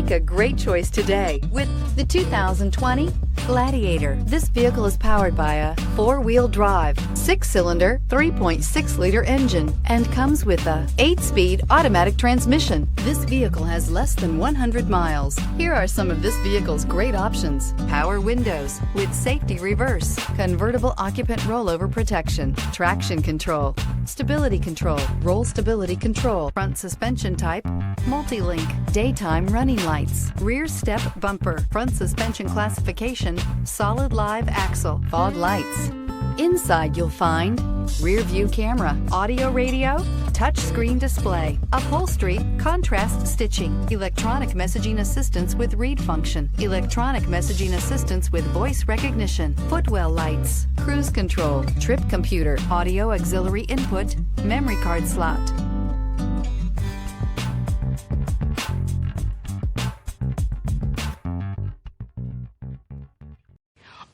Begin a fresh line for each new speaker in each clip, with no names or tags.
Make a great choice today with the 2020 Gladiator. This vehicle is powered by a 4-wheel drive, 6-cylinder, 3.6-liter engine and comes with a 8-speed automatic transmission. This vehicle has less than 100 miles. Here are some of this vehicle's great options: power windows with safety reverse, convertible occupant rollover protection, traction control, stability control, roll stability control, front suspension type, multi-link, daytime running lights, rear step bumper, front suspension classification, solid live axle, fog lights. Inside you'll find rear view camera, audio radio, touch screen display, upholstery, contrast stitching, electronic messaging assistance with read function, electronic messaging assistance with voice recognition, footwell lights, cruise control, trip computer, audio auxiliary input, memory card slot.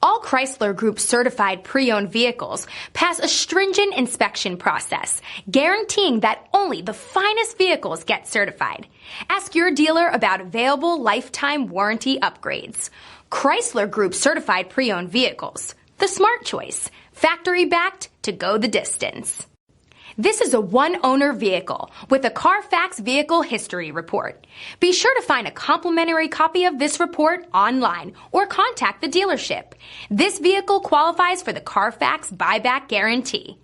All Chrysler Group certified pre-owned vehicles pass a stringent inspection process, guaranteeing that only the finest vehicles get certified. Ask your dealer about available lifetime warranty upgrades. Chrysler Group certified pre-owned vehicles, the smart choice, factory backed to go the distance. This is a one-owner vehicle with a Carfax Vehicle History Report. Be sure to find a complimentary copy of this report online or contact the dealership. This vehicle qualifies for the Carfax Buyback Guarantee.